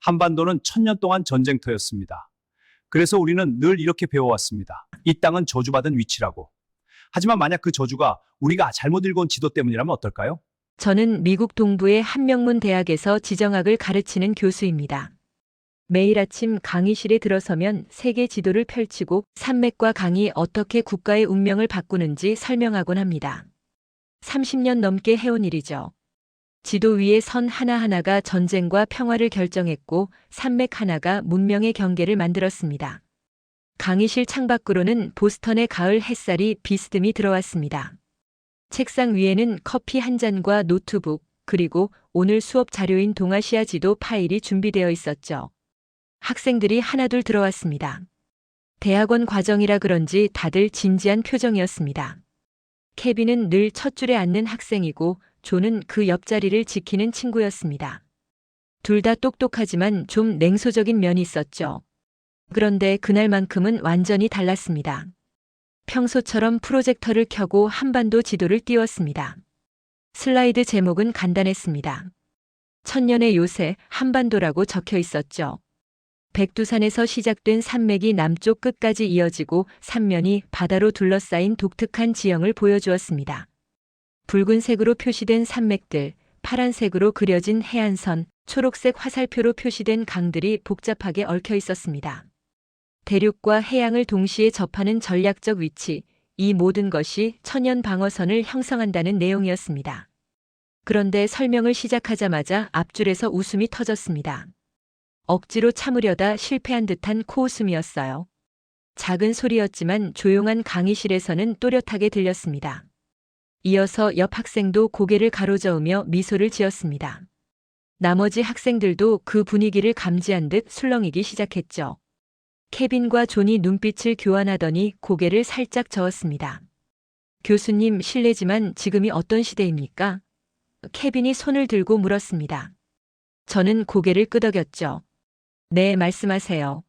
한반도는 천년 동안 전쟁터였습니다. 그래서 우리는 늘 이렇게 배워왔습니다. 이 땅은 저주받은 위치라고. 하지만 만약 그 저주가 우리가 잘못 읽어온 지도 때문이라면 어떨까요? 저는 미국 동부의 한명문 대학에서 지정학을 가르치는 교수입니다. 매일 아침 강의실에 들어서면 세계 지도를 펼치고 산맥과 강이 어떻게 국가의 운명을 바꾸는지 설명하곤 합니다. 30년 넘게 해온 일이죠. 지도 위의 선 하나하나가 전쟁과 평화를 결정했고 산맥 하나가 문명의 경계를 만들었습니다. 강의실 창밖으로는 보스턴의 가을 햇살이 비스듬히 들어왔습니다. 책상 위에는 커피 한 잔과 노트북, 그리고 오늘 수업 자료인 동아시아 지도 파일이 준비되어 있었죠. 학생들이 하나둘 들어왔습니다. 대학원 과정이라 그런지 다들 진지한 표정이었습니다. 케빈은 늘 첫 줄에 앉는 학생이고 조는 그 옆자리를 지키는 친구였습니다. 둘 다 똑똑하지만 좀 냉소적인 면이 있었죠. 그런데 그날만큼은 완전히 달랐습니다. 평소처럼 프로젝터를 켜고 한반도 지도를 띄웠습니다. 슬라이드 제목은 간단했습니다. 천년의 요새 한반도라고 적혀 있었죠. 백두산에서 시작된 산맥이 남쪽 끝까지 이어지고 삼면이 바다로 둘러싸인 독특한 지형을 보여주었습니다. 붉은색으로 표시된 산맥들, 파란색으로 그려진 해안선, 초록색 화살표로 표시된 강들이 복잡하게 얽혀 있었습니다. 대륙과 해양을 동시에 접하는 전략적 위치, 이 모든 것이 천연 방어선을 형성한다는 내용이었습니다. 그런데 설명을 시작하자마자 앞줄에서 웃음이 터졌습니다. 억지로 참으려다 실패한 듯한 코웃음이었어요. 작은 소리였지만 조용한 강의실에서는 또렷하게 들렸습니다. 이어서 옆 학생도 고개를 가로저으며 미소를 지었습니다. 나머지 학생들도 그 분위기를 감지한 듯 술렁이기 시작했죠. 케빈과 존이 눈빛을 교환하더니 고개를 살짝 저었습니다. 교수님, 실례지만 지금이 어떤 시대입니까? 케빈이 손을 들고 물었습니다. 저는 고개를 끄덕였죠. 네, 말씀하세요.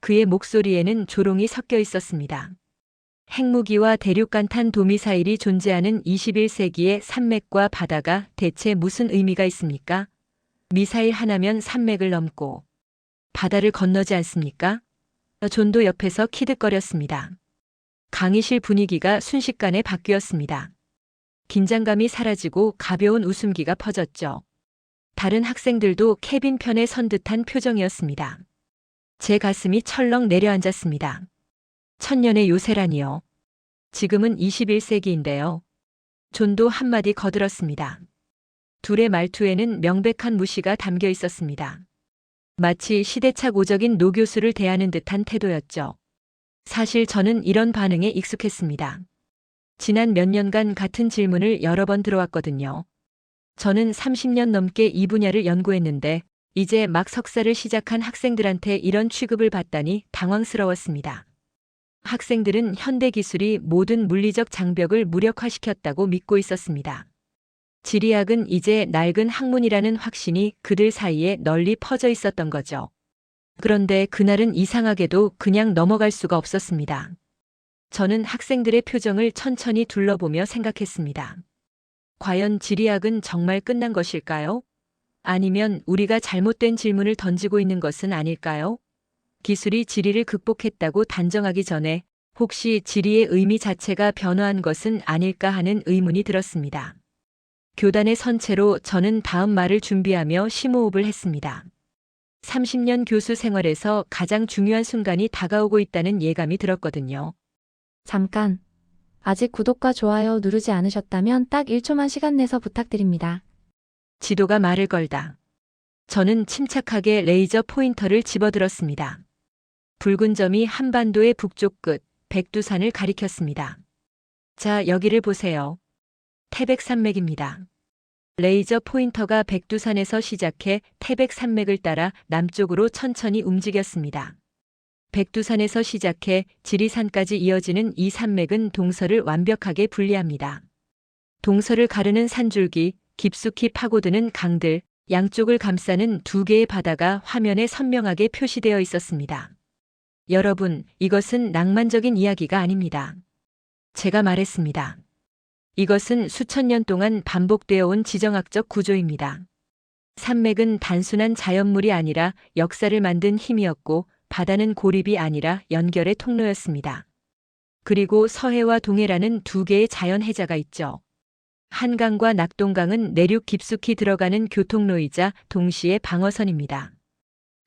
그의 목소리에는 조롱이 섞여 있었습니다. 핵무기와 대륙간탄 도미사일이 존재하는 21세기의 산맥과 바다가 대체 무슨 의미가 있습니까? 미사일 하나면 산맥을 넘고 바다를 건너지 않습니까? 존도 옆에서 키득거렸습니다. 강의실 분위기가 순식간에 바뀌었습니다. 긴장감이 사라지고 가벼운 웃음기가 퍼졌죠. 다른 학생들도 케빈 편에 선 듯한 표정이었습니다. 제 가슴이 철렁 내려앉았습니다. 천년의 요새라니요. 지금은 21세기인데요. 존도 한마디 거들었습니다. 둘의 말투에는 명백한 무시가 담겨 있었습니다. 마치 시대착 오적인 노 교수를 대하는 듯한 태도였죠. 사실 저는 이런 반응에 익숙했습니다. 지난 몇 년간 같은 질문을 여러 번 들어왔거든요. 저는 30년 넘게 이 분야를 연구했는데 이제 막 석사를 시작한 학생들한테 이런 취급을 받다니 당황스러웠습니다. 학생들은 현대 기술이 모든 물리적 장벽을 무력화시켰다고 믿고 있었습니다. 지리학은 이제 낡은 학문이라는 확신이 그들 사이에 널리 퍼져 있었던 거죠. 그런데 그날은 이상하게도 그냥 넘어갈 수가 없었습니다. 저는 학생들의 표정을 천천히 둘러보며 생각했습니다. 과연 지리학은 정말 끝난 것일까요? 아니면 우리가 잘못된 질문을 던지고 있는 것은 아닐까요? 기술이 지리를 극복했다고 단정하기 전에 혹시 지리의 의미 자체가 변화한 것은 아닐까 하는 의문이 들었습니다. 교단의 선체로 저는 다음 말을 준비하며 심호흡을 했습니다. 30년 교수 생활에서 가장 중요한 순간이 다가오고 있다는 예감이 들었거든요. 잠깐. 아직 구독과 좋아요 누르지 않으셨다면 딱 1초만 시간 내서 부탁드립니다. 지도가 말을 걸다. 저는 침착하게 레이저 포인터를 집어들었습니다. 붉은 점이 한반도의 북쪽 끝, 백두산을 가리켰습니다. 자, 여기를 보세요. 태백산맥입니다. 레이저 포인터가 백두산에서 시작해 태백산맥을 따라 남쪽으로 천천히 움직였습니다. 백두산에서 시작해 지리산까지 이어지는 이 산맥은 동서를 완벽하게 분리합니다. 동서를 가르는 산줄기, 깊숙이 파고드는 강들, 양쪽을 감싸는 두 개의 바다가 화면에 선명하게 표시되어 있었습니다. 여러분, 이것은 낭만적인 이야기가 아닙니다. 제가 말했습니다. 이것은 수천 년 동안 반복되어 온 지정학적 구조입니다. 산맥은 단순한 자연물이 아니라 역사를 만든 힘이었고 바다는 고립이 아니라 연결의 통로였습니다. 그리고 서해와 동해라는 두 개의 자연 해자가 있죠. 한강과 낙동강은 내륙 깊숙이 들어가는 교통로이자 동시에 방어선입니다.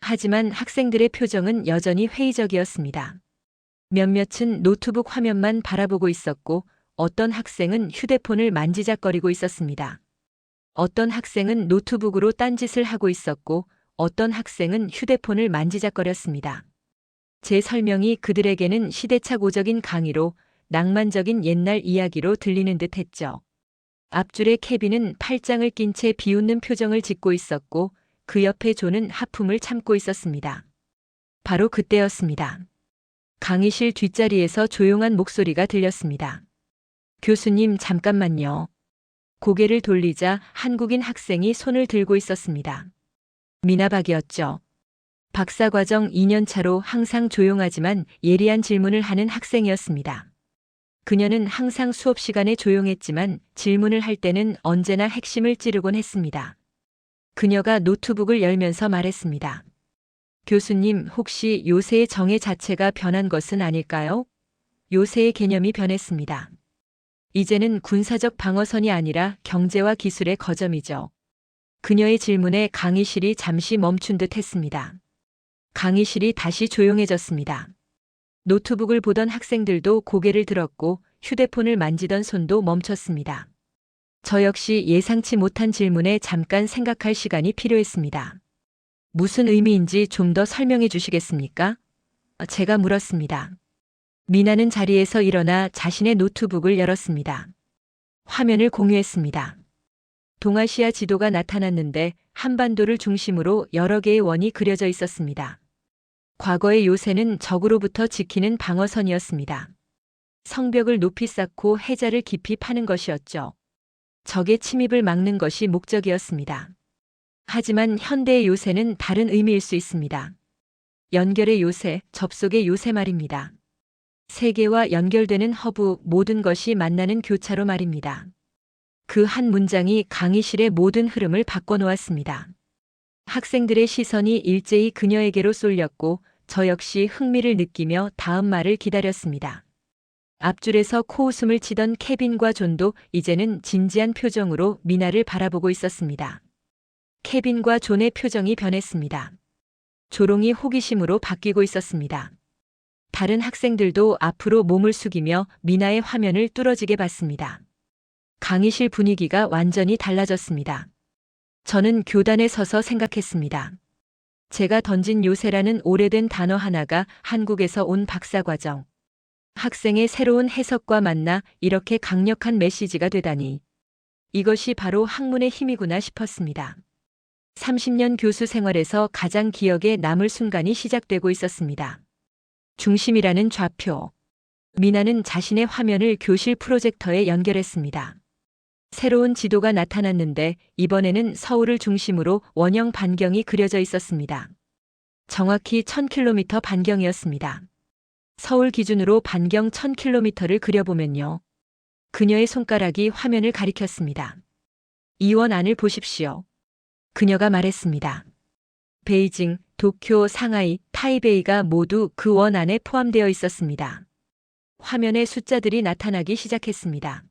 하지만 학생들의 표정은 여전히 회의적이었습니다. 몇몇은 노트북 화면만 바라보고 있었고 어떤 학생은 휴대폰을 만지작거리고 있었습니다. 어떤 학생은 노트북으로 딴짓을 하고 있었고 어떤 학생은 휴대폰을 만지작거렸습니다. 제 설명이 그들에게는 시대착오적인 강의로 낭만적인 옛날 이야기로 들리는 듯 했죠. 앞줄의 케빈은 팔짱을 낀 채 비웃는 표정을 짓고 있었고 그 옆에 존은 하품을 참고 있었습니다. 바로 그때였습니다. 강의실 뒷자리에서 조용한 목소리가 들렸습니다. 교수님, 잠깐만요. 고개를 돌리자 한국인 학생이 손을 들고 있었습니다. 미나박이었죠. 박사과정 2년차로 항상 조용하지만 예리한 질문을 하는 학생이었습니다. 그녀는 항상 수업 시간에 조용했지만 질문을 할 때는 언제나 핵심을 찌르곤 했습니다. 그녀가 노트북을 열면서 말했습니다. 교수님, 혹시 요새의 정의 자체가 변한 것은 아닐까요? 요새의 개념이 변했습니다. 이제는 군사적 방어선이 아니라 경제와 기술의 거점이죠. 그녀의 질문에 강의실이 잠시 멈춘 듯 했습니다. 강의실이 다시 조용해졌습니다. 노트북을 보던 학생들도 고개를 들었고 휴대폰을 만지던 손도 멈췄습니다. 저 역시 예상치 못한 질문에 잠깐 생각할 시간이 필요했습니다. 무슨 의미인지 좀 더 설명해 주시겠습니까? 제가 물었습니다. 미나는 자리에서 일어나 자신의 노트북을 열었습니다. 화면을 공유했습니다. 동아시아 지도가 나타났는데 한반도를 중심으로 여러 개의 원이 그려져 있었습니다. 과거의 요새는 적으로부터 지키는 방어선이었습니다. 성벽을 높이 쌓고 해자를 깊이 파는 것이었죠. 적의 침입을 막는 것이 목적이었습니다. 하지만 현대의 요새는 다른 의미일 수 있습니다. 연결의 요새, 접속의 요새 말입니다. 세계와 연결되는 허브, 모든 것이 만나는 교차로 말입니다. 그 한 문장이 강의실의 모든 흐름을 바꿔놓았습니다. 학생들의 시선이 일제히 그녀에게로 쏠렸고 저 역시 흥미를 느끼며 다음 말을 기다렸습니다. 앞줄에서 코웃음을 치던 케빈과 존도 이제는 진지한 표정으로 미나를 바라보고 있었습니다. 케빈과 존의 표정이 변했습니다. 조롱이 호기심으로 바뀌고 있었습니다. 다른 학생들도 앞으로 몸을 숙이며 미나의 화면을 뚫어지게 봤습니다. 강의실 분위기가 완전히 달라졌습니다. 저는 교단에 서서 생각했습니다. 제가 던진 요새라는 오래된 단어 하나가 한국에서 온 박사과정 학생의 새로운 해석과 만나 이렇게 강력한 메시지가 되다니. 이것이 바로 학문의 힘이구나 싶었습니다. 30년 교수 생활에서 가장 기억에 남을 순간이 시작되고 있었습니다. 중심이라는 좌표. 미나는 자신의 화면을 교실 프로젝터에 연결했습니다. 새로운 지도가 나타났는데 이번에는 서울을 중심으로 원형 반경이 그려져 있었습니다. 정확히 1000km 반경이었습니다. 서울 기준으로 반경 1000km를 그려보면요. 그녀의 손가락이 화면을 가리켰습니다. 이 원 안을 보십시오. 그녀가 말했습니다. 베이징, 도쿄, 상하이, 타이베이가 모두 그 원 안에 포함되어 있었습니다. 화면에 숫자들이 나타나기 시작했습니다.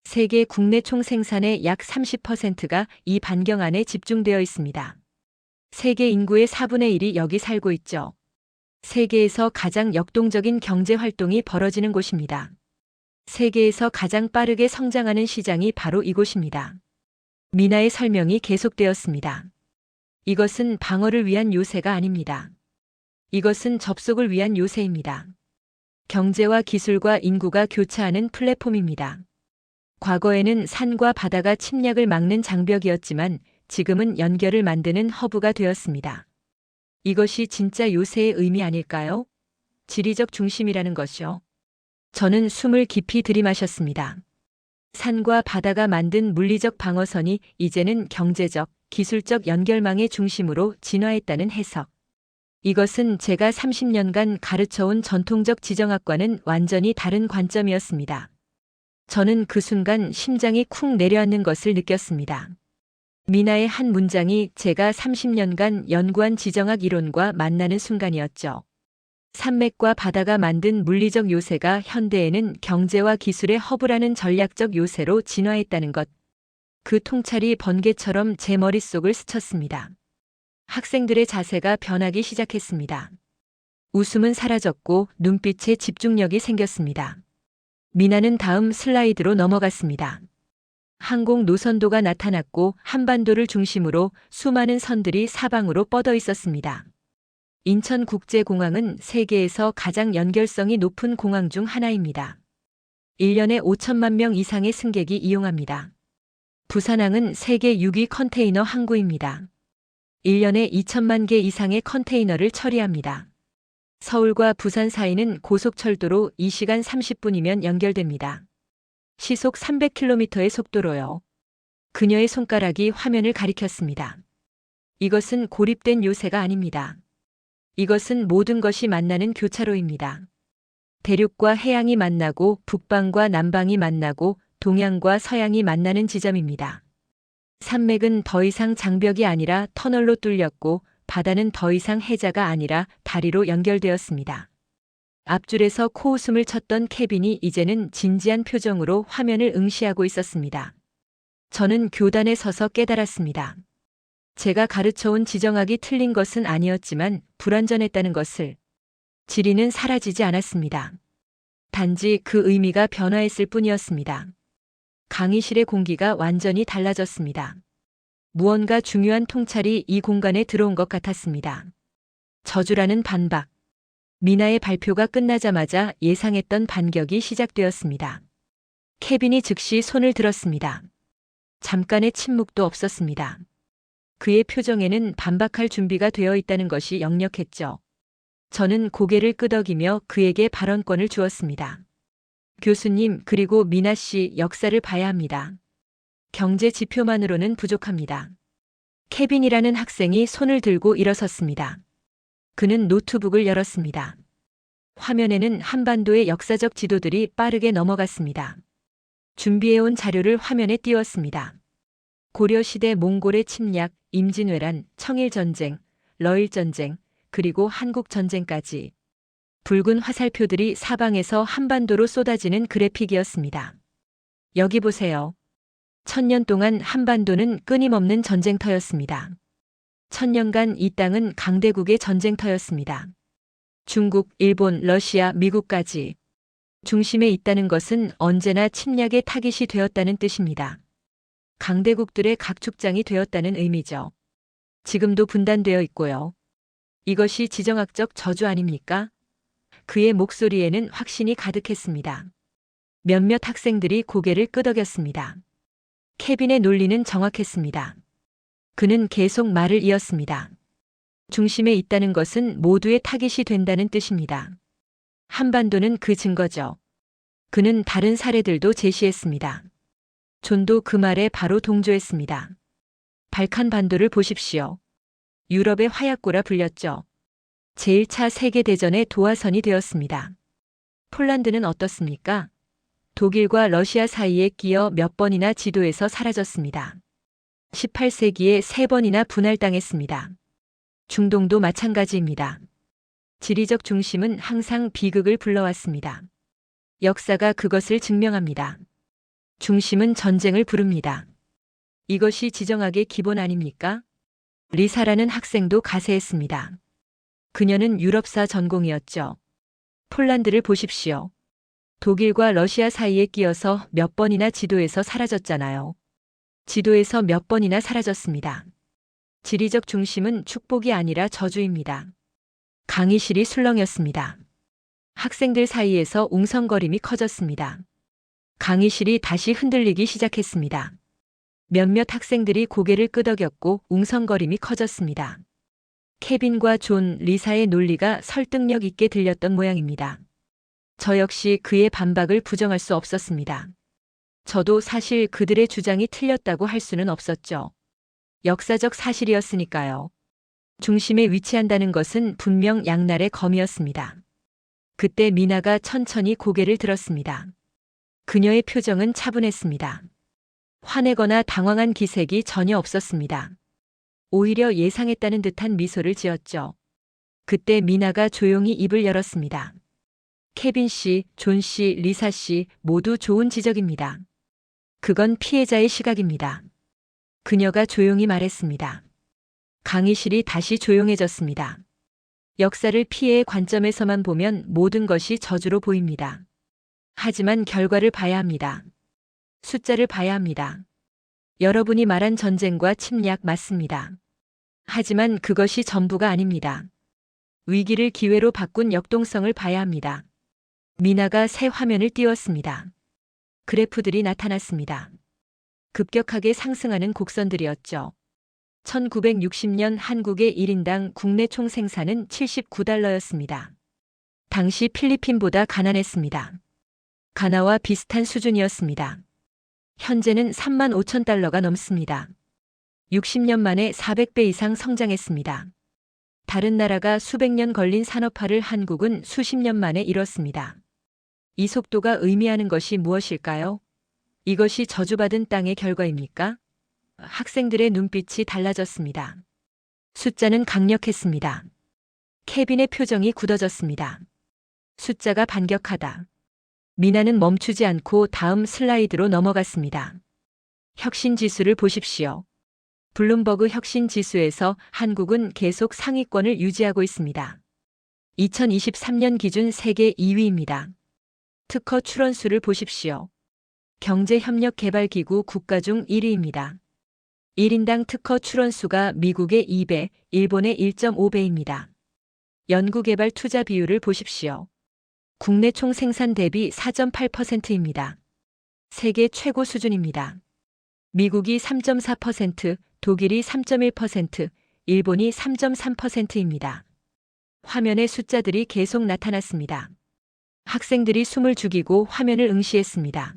세계 국내 총생산의 약 30%가 이 반경 안에 집중되어 있습니다. 세계 인구의 4분의 1이 여기 살고 있죠. 세계에서 가장 역동적인 경제 활동이 벌어지는 곳입니다. 세계에서 가장 빠르게 성장하는 시장이 바로 이곳입니다. 미나의 설명이 계속되었습니다. 이것은 방어를 위한 요새가 아닙니다. 이것은 접속을 위한 요새입니다. 경제와 기술과 인구가 교차하는 플랫폼입니다. 과거에는 산과 바다가 침략을 막는 장벽이었지만 지금은 연결을 만드는 허브가 되었습니다. 이것이 진짜 요새의 의미 아닐까요? 지리적 중심이라는 것이요. 저는 숨을 깊이 들이마셨습니다. 산과 바다가 만든 물리적 방어선이 이제는 경제적, 기술적 연결망의 중심으로 진화했다는 해석. 이것은 제가 30년간 가르쳐온 전통적 지정학과는 완전히 다른 관점이었습니다. 저는 그 순간 심장이 쿵 내려앉는 것을 느꼈습니다. 미나의 한 문장이 제가 30년간 연구한 지정학 이론과 만나는 순간이었죠. 산맥과 바다가 만든 물리적 요새가 현대에는 경제와 기술의 허브라는 전략적 요새로 진화했다는 것. 그 통찰이 번개처럼 제 머릿속을 스쳤습니다. 학생들의 자세가 변하기 시작했습니다. 웃음은 사라졌고 눈빛에 집중력이 생겼습니다. 미나는 다음 슬라이드로 넘어갔습니다. 항공 노선도가 나타났고 한반도를 중심으로 수많은 선들이 사방으로 뻗어 있었습니다. 인천국제공항은 세계에서 가장 연결성이 높은 공항 중 하나입니다. 1년에 5천만 명 이상의 승객이 이용합니다. 부산항은 세계 6위 컨테이너 항구입니다. 1년에 2천만 개 이상의 컨테이너를 처리합니다. 서울과 부산 사이는 고속철도로 2시간 30분이면 연결됩니다. 시속 300km의 속도로요. 그녀의 손가락이 화면을 가리켰습니다. 이것은 고립된 요새가 아닙니다. 이것은 모든 것이 만나는 교차로입니다. 대륙과 해양이 만나고 북방과 남방이 만나고 동양과 서양이 만나는 지점입니다. 산맥은 더 이상 장벽이 아니라 터널로 뚫렸고 바다는 더 이상 해자가 아니라 다리로 연결되었습니다. 앞줄에서 코웃음을 쳤던 케빈이 이제는 진지한 표정으로 화면을 응시하고 있었습니다. 저는 교단에 서서 깨달았습니다. 제가 가르쳐온 지정학이 틀린 것은 아니었지만 불완전했다는 것을. 지리는 사라지지 않았습니다. 단지 그 의미가 변화했을 뿐이었습니다. 강의실의 공기가 완전히 달라졌습니다. 무언가 중요한 통찰이 이 공간에 들어온 것 같았습니다. 저주라는 반박. 미나의 발표가 끝나자마자 예상했던 반격이 시작되었습니다. 케빈이 즉시 손을 들었습니다. 잠깐의 침묵도 없었습니다. 그의 표정에는 반박할 준비가 되어 있다는 것이 역력했죠. 저는 고개를 끄덕이며 그에게 발언권을 주었습니다. 교수님, 그리고 미나 씨, 역사를 봐야 합니다. 경제 지표만으로는 부족합니다. 케빈이라는 학생이 손을 들고 일어섰습니다. 그는 노트북을 열었습니다. 화면에는 한반도의 역사적 지도들이 빠르게 넘어갔습니다. 준비해온 자료를 화면에 띄웠습니다. 고려시대 몽골의 침략, 임진왜란, 청일전쟁, 러일전쟁, 그리고 한국전쟁까지. 붉은 화살표들이 사방에서 한반도로 쏟아지는 그래픽이었습니다. 여기 보세요. 1000년 동안 한반도는 끊임없는 전쟁터였습니다. 1000년간 이 땅은 강대국의 전쟁터였습니다. 중국, 일본, 러시아, 미국까지. 중심에 있다는 것은 언제나 침략의 타깃이 되었다는 뜻입니다. 강대국들의 각축장이 되었다는 의미죠. 지금도 분단되어 있고요. 이것이 지정학적 저주 아닙니까? 그의 목소리에는 확신이 가득했습니다. 몇몇 학생들이 고개를 끄덕였습니다. 케빈의 논리는 정확했습니다. 그는 계속 말을 이었습니다. 중심에 있다는 것은 모두의 타깃이 된다는 뜻입니다. 한반도는 그 증거죠. 그는 다른 사례들도 제시했습니다. 존도 그 말에 바로 동조했습니다. 발칸 반도를 보십시오. 유럽의 화약고라 불렸죠. 제1차 세계대전의 도화선이 되었습니다. 폴란드는 어떻습니까? 독일과 러시아 사이에 끼어 몇 번이나 지도에서 사라졌습니다. 18세기에 3번이나 분할당했습니다. 중동도 마찬가지입니다. 지리적 중심은 항상 비극을 불러왔습니다. 역사가 그것을 증명합니다. 중심은 전쟁을 부릅니다. 이것이 지정학의 기본 아닙니까? 리사라는 학생도 가세했습니다. 그녀는 유럽사 전공이었죠. 폴란드를 보십시오. 독일과 러시아 사이에 끼어서 몇 번이나 지도에서 사라졌잖아요. 지도에서 몇 번이나 사라졌습니다. 지리적 중심은 축복이 아니라 저주입니다. 강의실이 술렁였습니다. 학생들 사이에서 웅성거림이 커졌습니다. 강의실이 다시 흔들리기 시작했습니다. 몇몇 학생들이 고개를 끄덕였고 웅성거림이 커졌습니다. 케빈과 존, 리사의 논리가 설득력 있게 들렸던 모양입니다. 저 역시 그의 반박을 부정할 수 없었습니다. 저도 사실 그들의 주장이 틀렸다고 할 수는 없었죠. 역사적 사실이었으니까요. 중심에 위치한다는 것은 분명 양날의 검이었습니다. 그때 미나가 천천히 고개를 들었습니다. 그녀의 표정은 차분했습니다. 화내거나 당황한 기색이 전혀 없었습니다. 오히려 예상했다는 듯한 미소를 지었죠. 그때 미나가 조용히 입을 열었습니다. 케빈 씨, 존 씨, 리사 씨 모두 좋은 지적입니다. 그건 피해자의 시각입니다. 그녀가 조용히 말했습니다. 강의실이 다시 조용해졌습니다. 역사를 피해의 관점에서만 보면 모든 것이 저주로 보입니다. 하지만 결과를 봐야 합니다. 숫자를 봐야 합니다. 여러분이 말한 전쟁과 침략 맞습니다. 하지만 그것이 전부가 아닙니다. 위기를 기회로 바꾼 역동성을 봐야 합니다. 미나가 새 화면을 띄웠습니다. 그래프들이 나타났습니다. 급격하게 상승하는 곡선들이었죠. 1960년 한국의 1인당 국내 총생산은 79달러였습니다. 당시 필리핀보다 가난했습니다. 가나와 비슷한 수준이었습니다. 현재는 3만 5천 달러가 넘습니다. 60년 만에 400배 이상 성장했습니다. 다른 나라가 수백 년 걸린 산업화를 한국은 수십 년 만에 이뤘습니다. 이 속도가 의미하는 것이 무엇일까요? 이것이 저주받은 땅의 결과입니까? 학생들의 눈빛이 달라졌습니다. 숫자는 강력했습니다. 케빈의 표정이 굳어졌습니다. 숫자가 반격하다. 미나는 멈추지 않고 다음 슬라이드로 넘어갔습니다. 혁신 지수를 보십시오. 블룸버그 혁신 지수에서 한국은 계속 상위권을 유지하고 있습니다. 2023년 기준 세계 2위입니다. 특허 출원수를 보십시오. 경제협력개발기구 국가 중 1위입니다. 1인당 특허 출원수가 미국의 2배, 일본의 1.5배입니다. 연구개발 투자 비율을 보십시오. 국내 총생산 대비 4.8%입니다. 세계 최고 수준입니다. 미국이 3.4%, 독일이 3.1%, 일본이 3.3%입니다. 화면에 숫자들이 계속 나타났습니다. 학생들이 숨을 죽이고 화면을 응시했습니다.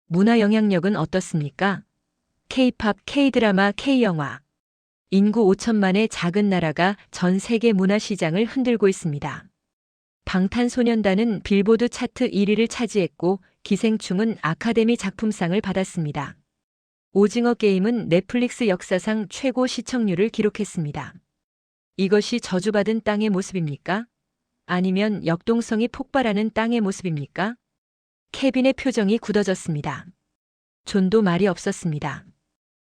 문화 영향력은 어떻습니까? K-팝, K-드라마, K-영화. 인구 5천만의 작은 나라가 전 세계 문화 시장을 흔들고 있습니다. 방탄소년단은 빌보드 차트 1위를 차지했고 기생충은 아카데미 작품상을 받았습니다. 오징어 게임은 넷플릭스 역사상 최고 시청률을 기록했습니다. 이것이 저주받은 땅의 모습입니까? 아니면 역동성이 폭발하는 땅의 모습입니까? 케빈의 표정이 굳어졌습니다. 존도 말이 없었습니다.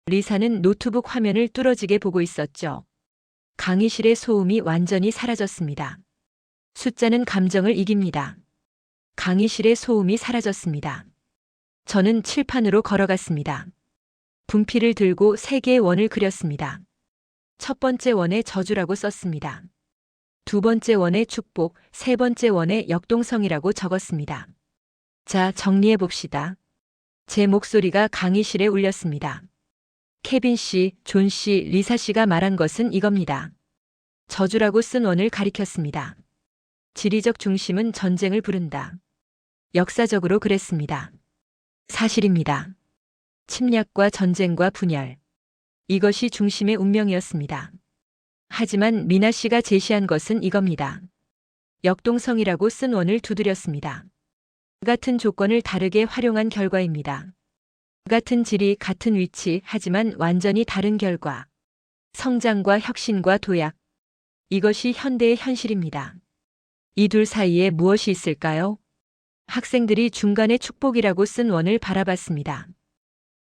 리사는 노트북 화면을 뚫어지게 보고 있었죠. 강의실의 소음이 완전히 사라졌습니다. 숫자는 감정을 이깁니다. 강의실의 소음이 사라졌습니다. 저는 칠판으로 걸어갔습니다. 분필을 들고 3개의 원을 그렸습니다. 첫 번째 원에 저주라고 썼습니다. 두 번째 원에 축복, 세 번째 원에 역동성이라고 적었습니다. 자, 정리해 봅시다. 제 목소리가 강의실에 울렸습니다. 케빈 씨, 존 씨, 리사 씨가 말한 것은 이겁니다. 저주라고 쓴 원을 가리켰습니다. 지리적 중심은 전쟁을 부른다. 역사적으로 그랬습니다. 사실입니다. 침략과 전쟁과 분열. 이것이 중심의 운명이었습니다. 하지만 미나 씨가 제시한 것은 이겁니다. 역동성이라고 쓴 원을 두드렸습니다. 같은 조건을 다르게 활용한 결과입니다. 같은 질이 같은 위치 하지만 완전히 다른 결과. 성장과 혁신과 도약. 이것이 현대의 현실입니다. 이 둘 사이에 무엇이 있을까요? 학생들이 중간에 축복이라고 쓴 원을 바라봤습니다.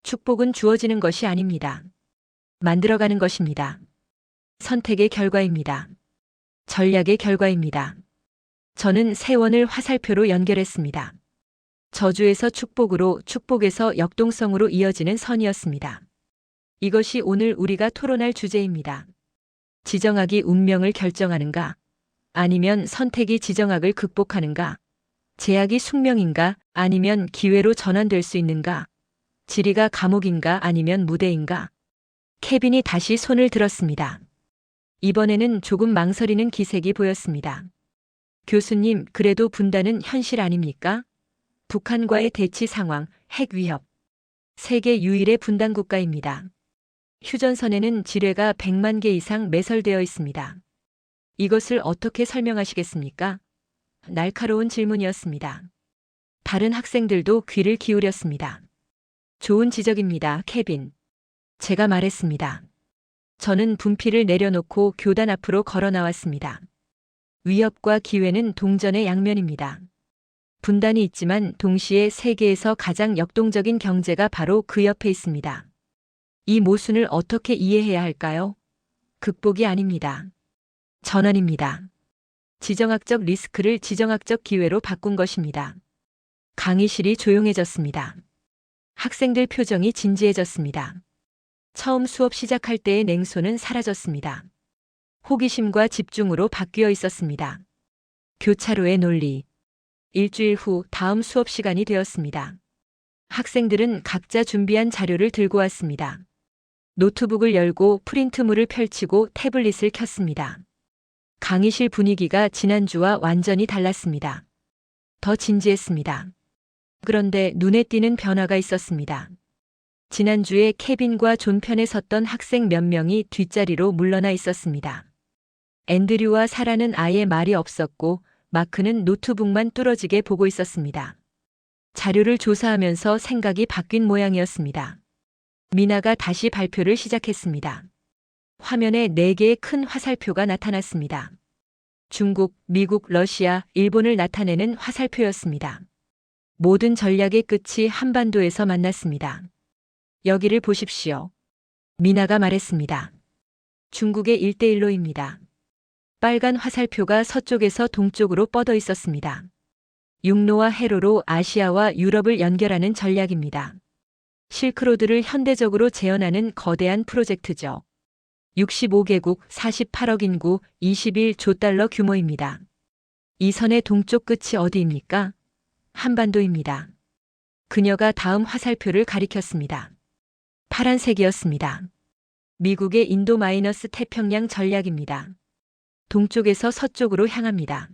축복은 주어지는 것이 아닙니다. 만들어가는 것입니다. 선택의 결과입니다. 전략의 결과입니다. 저는 세 원을 화살표로 연결했습니다. 저주에서 축복으로, 축복에서 역동성으로 이어지는 선이었습니다. 이것이 오늘 우리가 토론할 주제입니다. 지정학이 운명을 결정하는가? 아니면 선택이 지정학을 극복하는가? 제약이 숙명인가? 아니면 기회로 전환될 수 있는가? 지리가 감옥인가? 아니면 무대인가? 케빈이 다시 손을 들었습니다. 이번에는 조금 망설이는 기색이 보였습니다. 교수님, 그래도 분단은 현실 아닙니까? 북한과의 대치 상황, 핵 위협. 세계 유일의 분단 국가입니다. 휴전선에는 지뢰가 100만 개 이상 매설되어 있습니다. 이것을 어떻게 설명하시겠습니까? 날카로운 질문이었습니다. 다른 학생들도 귀를 기울였습니다. 좋은 지적입니다, 케빈. 제가 말했습니다. 저는 분필을 내려놓고 교단 앞으로 걸어 나왔습니다. 위협과 기회는 동전의 양면입니다. 분단이 있지만 동시에 세계에서 가장 역동적인 경제가 바로 그 옆에 있습니다. 이 모순을 어떻게 이해해야 할까요? 극복이 아닙니다. 전환입니다. 지정학적 리스크를 지정학적 기회로 바꾼 것입니다. 강의실이 조용해졌습니다. 학생들 표정이 진지해졌습니다. 처음 수업 시작할 때의 냉소는 사라졌습니다. 호기심과 집중으로 바뀌어 있었습니다. 교차로의 논리. 일주일 후 다음 수업 시간이 되었습니다. 학생들은 각자 준비한 자료를 들고 왔습니다. 노트북을 열고 프린트물을 펼치고 태블릿을 켰습니다. 강의실 분위기가 지난주와 완전히 달랐습니다. 더 진지했습니다. 그런데 눈에 띄는 변화가 있었습니다. 지난주에 케빈과 존 편에 섰던 학생 몇 명이 뒷자리로 물러나 있었습니다. 앤드류와 사라는 아예 말이 없었고 마크는 노트북만 뚫어지게 보고 있었습니다. 자료를 조사하면서 생각이 바뀐 모양이었습니다. 미나가 다시 발표를 시작했습니다. 화면에 4개의 큰 화살표가 나타났습니다. 중국, 미국, 러시아, 일본을 나타내는 화살표였습니다. 모든 전략의 끝이 한반도에서 만났습니다. 여기를 보십시오. 미나가 말했습니다. 중국의 1대1로입니다. 빨간 화살표가 서쪽에서 동쪽으로 뻗어 있었습니다. 육로와 해로로 아시아와 유럽을 연결하는 전략입니다. 실크로드를 현대적으로 재현하는 거대한 프로젝트죠. 65개국 48억 인구 21조 달러 규모입니다. 이 선의 동쪽 끝이 어디입니까? 한반도입니다. 그녀가 다음 화살표를 가리켰습니다. 파란색이었습니다. 미국의 인도-태평양 전략입니다. 동쪽에서 서쪽으로 향합니다.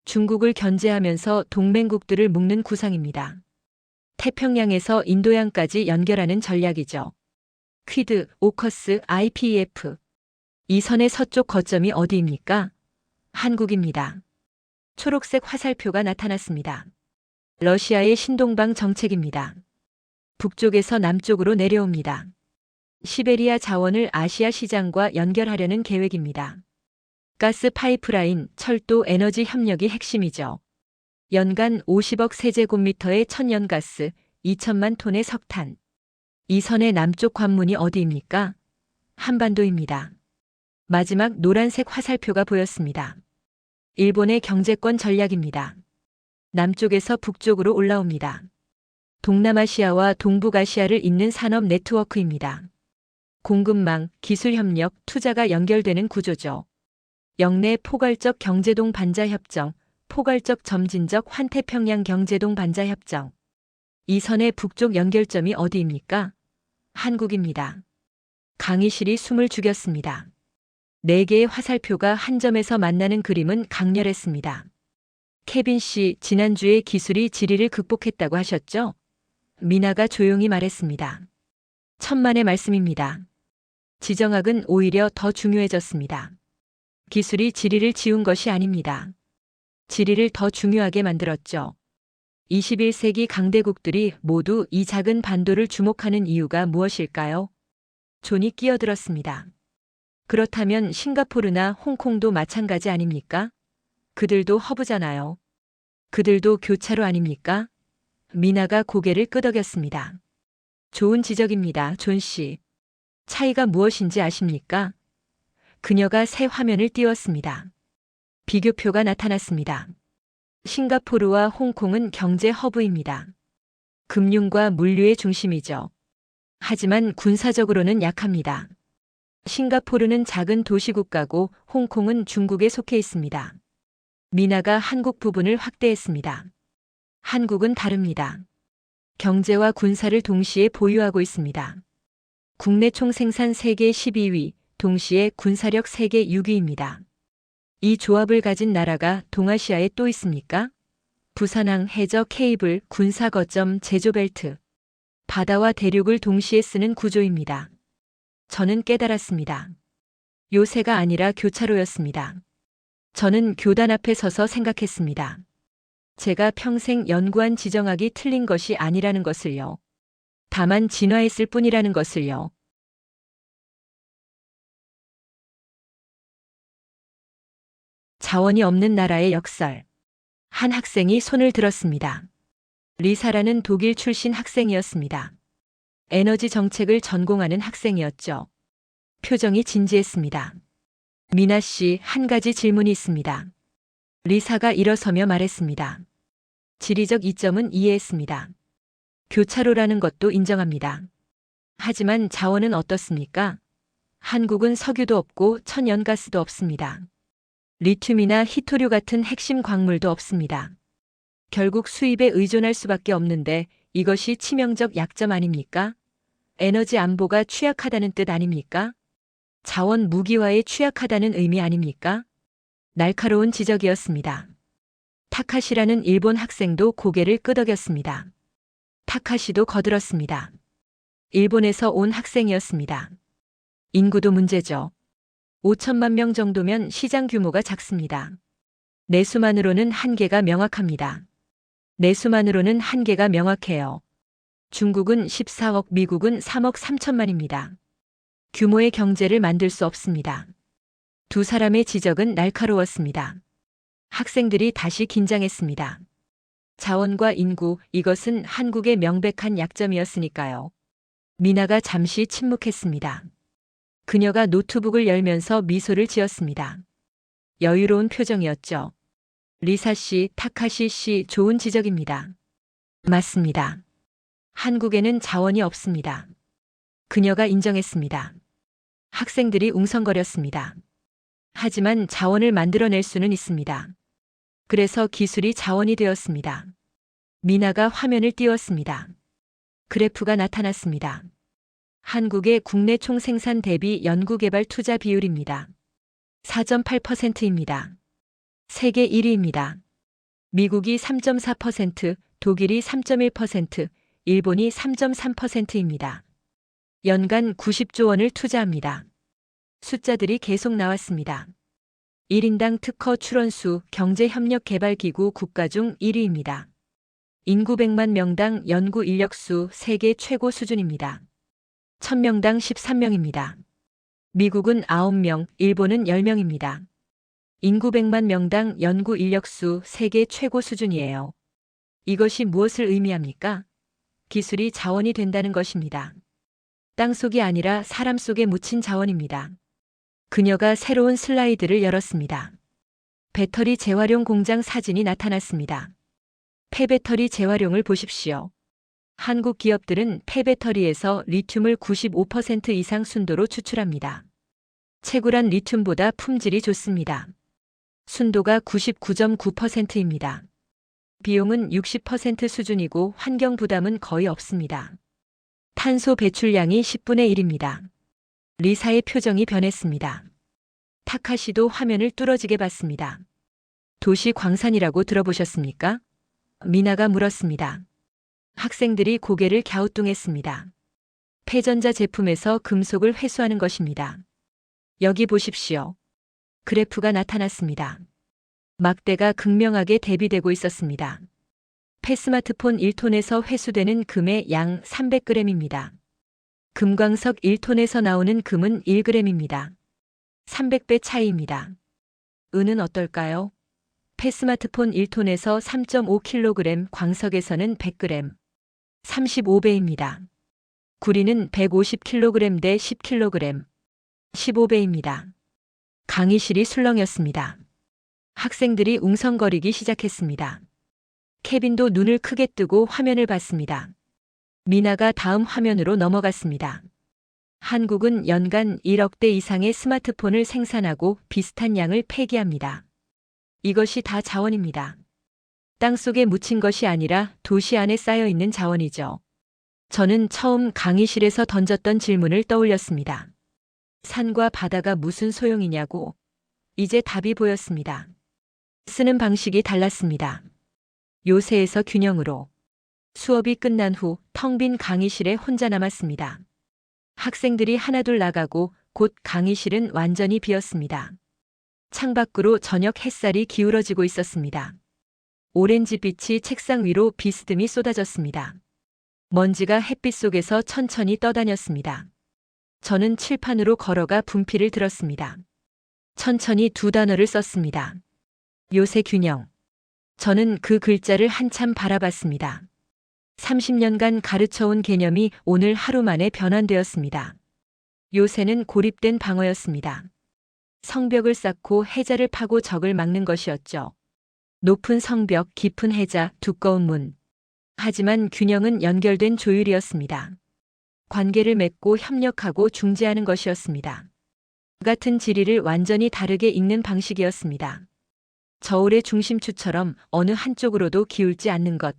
중국을 견제하면서 동맹국들을 묶는 구상입니다. 태평양에서 인도양까지 연결하는 전략이죠. 퀴드, 오커스, IPEF. 이 선의 서쪽 거점이 어디입니까? 한국입니다. 초록색 화살표가 나타났습니다. 러시아의 신동방 정책입니다. 북쪽에서 남쪽으로 내려옵니다. 시베리아 자원을 아시아 시장과 연결하려는 계획입니다. 가스 파이프라인, 철도, 에너지 협력이 핵심이죠. 연간 50억 세제곱미터의 천연가스, 2천만 톤의 석탄. 이 선의 남쪽 관문이 어디입니까? 한반도입니다. 마지막 노란색 화살표가 보였습니다. 일본의 경제권 전략입니다. 남쪽에서 북쪽으로 올라옵니다. 동남아시아와 동북아시아를 잇는 산업 네트워크입니다. 공급망, 기술협력, 투자가 연결되는 구조죠. 영내 포괄적 경제동 반자협정, 포괄적 점진적 환태평양 경제동 반자협정. 이 선의 북쪽 연결점이 어디입니까? 한국입니다. 강의실이 숨을 죽였습니다. 4개의 화살표가 한 점에서 만나는 그림은 강렬했습니다. 케빈 씨, 지난주에 기술이 지리를 극복했다고 하셨죠? 미나가 조용히 말했습니다. 천만의 말씀입니다. 지정학은 오히려 더 중요해졌습니다. 기술이 지리를 지운 것이 아닙니다. 지리를 더 중요하게 만들었죠. 21세기 강대국들이 모두 이 작은 반도를 주목하는 이유가 무엇일까요? 존이 끼어들었습니다. 그렇다면 싱가포르나 홍콩도 마찬가지 아닙니까? 그들도 허브잖아요. 그들도 교차로 아닙니까? 미나가 고개를 끄덕였습니다. 좋은 지적입니다, 존 씨. 차이가 무엇인지 아십니까? 그녀가 새 화면을 띄웠습니다. 비교표가 나타났습니다. 싱가포르와 홍콩은 경제 허브입니다. 금융과 물류의 중심이죠. 하지만 군사적으로는 약합니다. 싱가포르는 작은 도시국가고 홍콩은 중국에 속해 있습니다. 미나가 한국 부분을 확대했습니다. 한국은 다릅니다. 경제와 군사를 동시에 보유하고 있습니다. 국내 총생산 세계 12위, 동시에 군사력 세계 6위입니다. 이 조합을 가진 나라가 동아시아에 또 있습니까? 부산항, 해저, 케이블, 군사 거점, 제조벨트. 바다와 대륙을 동시에 쓰는 구조입니다. 저는 깨달았습니다. 요새가 아니라 교차로였습니다. 저는 교단 앞에 서서 생각했습니다. 제가 평생 연구한 지정학이 틀린 것이 아니라는 것을요. 다만 진화했을 뿐이라는 것을요. 자원이 없는 나라의 역설. 한 학생이 손을 들었습니다. 리사라는 독일 출신 학생이었습니다. 에너지 정책을 전공하는 학생이었죠. 표정이 진지했습니다. 미나 씨, 한 가지 질문이 있습니다. 리사가 일어서며 말했습니다. 지리적 이점은 이해했습니다. 교차로라는 것도 인정합니다. 하지만 자원은 어떻습니까? 한국은 석유도 없고 천연가스도 없습니다. 리튬이나 히토류 같은 핵심 광물도 없습니다. 결국 수입에 의존할 수밖에 없는데 이것이 치명적 약점 아닙니까? 에너지 안보가 취약하다는 뜻 아닙니까? 자원 무기화에 취약하다는 의미 아닙니까? 날카로운 지적이었습니다. 타카시라는 일본 학생도 고개를 끄덕였습니다. 타카시도 거들었습니다. 일본에서 온 학생이었습니다. 인구도 문제죠. 5천만 명 정도면 시장 규모가 작습니다. 내수만으로는 한계가 명확합니다. 내수만으로는 한계가 명확해요. 중국은 14억, 미국은 3억 3천만입니다. 규모의 경제를 만들 수 없습니다. 두 사람의 지적은 날카로웠습니다. 학생들이 다시 긴장했습니다. 자원과 인구, 이것은 한국의 명백한 약점이었으니까요. 미나가 잠시 침묵했습니다. 그녀가 노트북을 열면서 미소를 지었습니다. 여유로운 표정이었죠. 리사 씨, 타카시 씨, 좋은 지적입니다. 맞습니다. 한국에는 자원이 없습니다. 그녀가 인정했습니다. 학생들이 웅성거렸습니다. 하지만 자원을 만들어낼 수는 있습니다. 그래서 기술이 자원이 되었습니다. 미나가 화면을 띄웠습니다. 그래프가 나타났습니다. 한국의 국내 총생산 대비 연구개발 투자 비율입니다. 4.8%입니다. 세계 1위입니다. 미국이 3.4%, 독일이 3.1%, 일본이 3.3%입니다. 연간 90조 원을 투자합니다. 숫자들이 계속 나왔습니다. 1인당 특허 출원수 경제협력개발기구 국가 중 1위입니다. 인구 100만 명당 연구 인력수 세계 최고 수준입니다. 1000명당 13명입니다. 미국은 9명, 일본은 10명입니다. 인구 100만 명당 연구 인력수 세계 최고 수준이에요. 이것이 무엇을 의미합니까? 기술이 자원이 된다는 것입니다. 땅속이 아니라 사람 속에 묻힌 자원입니다. 그녀가 새로운 슬라이드를 열었습니다. 배터리 재활용 공장 사진이 나타났습니다. 폐배터리 재활용을 보십시오. 한국 기업들은 폐배터리에서 리튬을 95% 이상 순도로 추출합니다. 채굴한 리튬보다 품질이 좋습니다. 순도가 99.9%입니다. 비용은 60% 수준이고 환경 부담은 거의 없습니다. 탄소 배출량이 10분의 1입니다. 리사의 표정이 변했습니다. 타카시도 화면을 뚫어지게 봤습니다. 도시 광산이라고 들어보셨습니까? 미나가 물었습니다. 학생들이 고개를 갸우뚱했습니다. 폐전자 제품에서 금속을 회수하는 것입니다. 여기 보십시오. 그래프가 나타났습니다. 막대가 극명하게 대비되고 있었습니다. 폐스마트폰 1톤에서 회수되는 금의 양 300g입니다. 금광석 1톤에서 나오는 금은 1g입니다. 300배 차이입니다. 은은 어떨까요? 폐스마트폰 1톤에서 3.5kg, 광석에서는 100g, 35배입니다. 구리는 150kg 대 10kg, 15배입니다. 강의실이 술렁였습니다. 학생들이 웅성거리기 시작했습니다. 케빈도 눈을 크게 뜨고 화면을 봤습니다. 미나가 다음 화면으로 넘어갔습니다. 한국은 연간 1억 대 이상의 스마트폰을 생산하고 비슷한 양을 폐기합니다. 이것이 다 자원입니다. 땅속에 묻힌 것이 아니라 도시 안에 쌓여 있는 자원이죠. 저는 처음 강의실에서 던졌던 질문을 떠올렸습니다. 산과 바다가 무슨 소용이냐고. 이제 답이 보였습니다. 쓰는 방식이 달랐습니다. 요새에서 균형으로. 수업이 끝난 후 텅 빈 강의실에 혼자 남았습니다. 학생들이 하나둘 나가고 곧 강의실은 완전히 비었습니다. 창밖으로 저녁 햇살이 기울어지고 있었습니다. 오렌지빛이 책상 위로 비스듬히 쏟아졌습니다. 먼지가 햇빛 속에서 천천히 떠다녔습니다. 저는 칠판으로 걸어가 분필을 들었습니다. 천천히 두 단어를 썼습니다. 요새 균형. 저는 그 글자를 한참 바라봤습니다. 30년간 가르쳐온 개념이 오늘 하루 만에 변환되었습니다. 요새는 고립된 방어였습니다. 성벽을 쌓고 해자를 파고 적을 막는 것이었죠. 높은 성벽, 깊은 해자, 두꺼운 문. 하지만 균형은 연결된 조율이었습니다. 관계를 맺고 협력하고 중재하는 것이었습니다. 같은 지리를 완전히 다르게 읽는 방식이었습니다. 저울의 중심추처럼 어느 한쪽으로도 기울지 않는 것.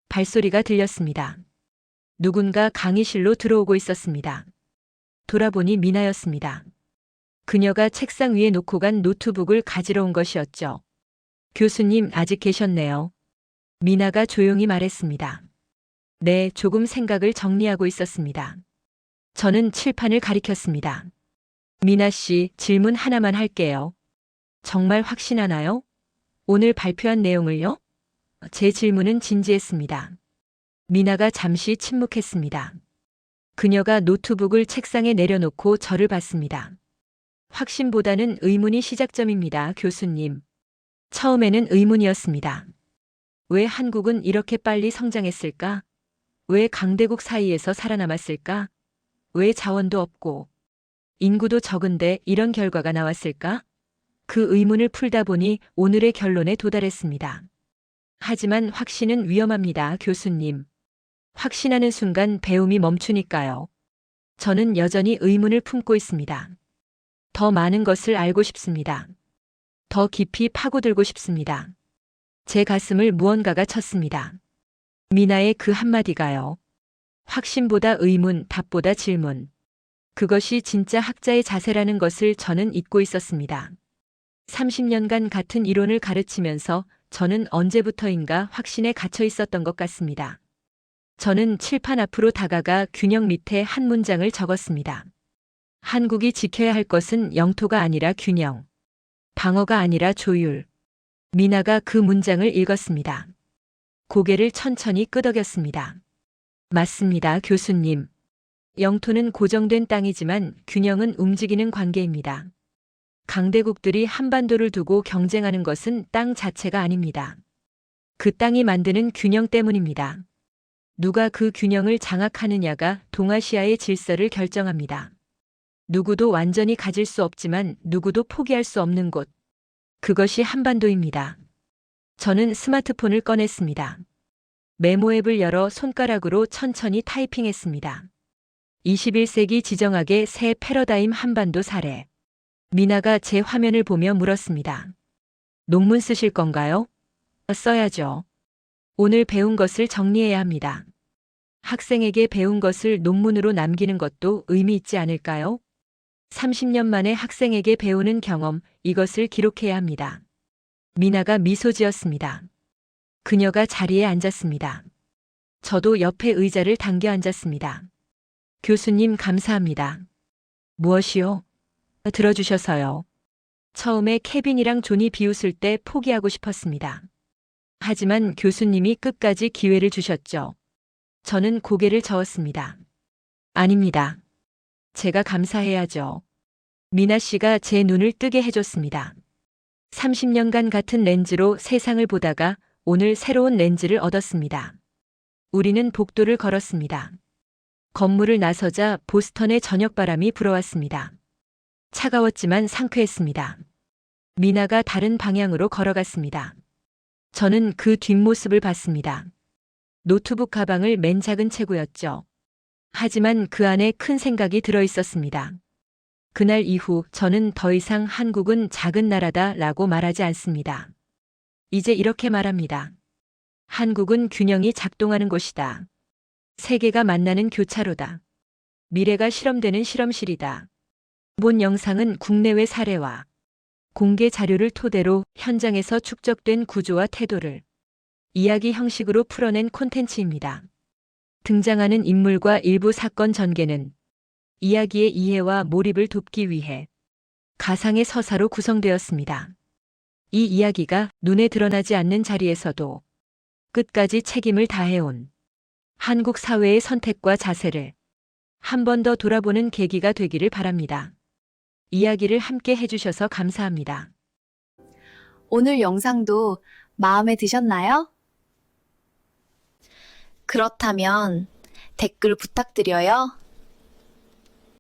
발소리가 들렸습니다. 누군가 강의실로 들어오고 있었습니다. 돌아보니 미나였습니다. 그녀가 책상 위에 놓고 간 노트북을 가지러 온 것이었죠. 교수님 아직 계셨네요. 미나가 조용히 말했습니다. 네, 조금 생각을 정리하고 있었습니다. 저는 칠판을 가리켰습니다. 미나 씨, 질문 하나만 할게요. 정말 확신하나요? 오늘 발표한 내용을요? 제 질문은 진지했습니다. 미나가 잠시 침묵했습니다. 그녀가 노트북을 책상에 내려놓고 저를 봤습니다. 확신보다는 의문이 시작점입니다, 교수님. 처음에는 의문이었습니다. 왜 한국은 이렇게 빨리 성장했을까? 왜 강대국 사이에서 살아남았을까? 왜 자원도 없고 인구도 적은데 이런 결과가 나왔을까? 그 의문을 풀다 보니 오늘의 결론에 도달했습니다. 하지만 확신은 위험합니다, 교수님. 확신하는 순간 배움이 멈추니까요. 저는 여전히 의문을 품고 있습니다. 더 많은 것을 알고 싶습니다. 더 깊이 파고들고 싶습니다. 제 가슴을 무언가가 쳤습니다. 미나의 그 한마디가요. 확신보다 의문, 답보다 질문. 그것이 진짜 학자의 자세라는 것을 저는 잊고 있었습니다. 30년간 같은 이론을 가르치면서 저는 언제부터인가 확신에 갇혀 있었던 것 같습니다. 저는 칠판 앞으로 다가가 균형 밑에 한 문장을 적었습니다. 한국이 지켜야 할 것은 영토가 아니라 균형. 방어가 아니라 조율. 미나가 그 문장을 읽었습니다. 고개를 천천히 끄덕였습니다. 맞습니다, 교수님. 영토는 고정된 땅이지만 균형은 움직이는 관계입니다. 강대국들이 한반도를 두고 경쟁하는 것은 땅 자체가 아닙니다. 그 땅이 만드는 균형 때문입니다. 누가 그 균형을 장악하느냐가 동아시아의 질서를 결정합니다. 누구도 완전히 가질 수 없지만 누구도 포기할 수 없는 곳. 그것이 한반도입니다. 저는 스마트폰을 꺼냈습니다. 메모 앱을 열어 손가락으로 천천히 타이핑했습니다. 21세기 지정학의 새 패러다임 한반도 사례. 미나가 제 화면을 보며 물었습니다. 논문 쓰실 건가요? 써야죠. 오늘 배운 것을 정리해야 합니다. 학생에게 배운 것을 논문으로 남기는 것도 의미 있지 않을까요? 30년 만에 학생에게 배우는 경험, 이것을 기록해야 합니다. 미나가 미소 지었습니다. 그녀가 자리에 앉았습니다. 저도 옆에 의자를 당겨 앉았습니다. 교수님 감사합니다. 무엇이요? 들어주셔서요. 처음에 케빈이랑 존이 비웃을 때 포기하고 싶었습니다. 하지만 교수님이 끝까지 기회를 주셨죠. 저는 고개를 저었습니다. 아닙니다. 제가 감사해야죠. 미나 씨가 제 눈을 뜨게 해줬습니다. 30년간 같은 렌즈로 세상을 보다가 오늘 새로운 렌즈를 얻었습니다. 우리는 복도를 걸었습니다. 건물을 나서자 보스턴의 저녁바람이 불어왔습니다. 차가웠지만 상쾌했습니다. 미나가 다른 방향으로 걸어갔습니다. 저는 그 뒷모습을 봤습니다. 노트북 가방을 맨 작은 체구였죠. 하지만 그 안에 큰 생각이 들어 있었습니다. 그날 이후 저는 더 이상 한국은 작은 나라다 라고 말하지 않습니다. 이제 이렇게 말합니다. 한국은 균형이 작동하는 곳이다. 세계가 만나는 교차로다. 미래가 실험되는 실험실이다. 본 영상은 국내외 사례와 공개 자료를 토대로 현장에서 축적된 구조와 태도를 이야기 형식으로 풀어낸 콘텐츠입니다. 등장하는 인물과 일부 사건 전개는 이야기의 이해와 몰입을 돕기 위해 가상의 서사로 구성되었습니다. 이 이야기가 눈에 드러나지 않는 자리에서도 끝까지 책임을 다해온 한국 사회의 선택과 자세를 한 번 더 돌아보는 계기가 되기를 바랍니다. 이야기를 함께 해주셔서 감사합니다. 오늘 영상도 마음에 드셨나요? 그렇다면 댓글 부탁드려요.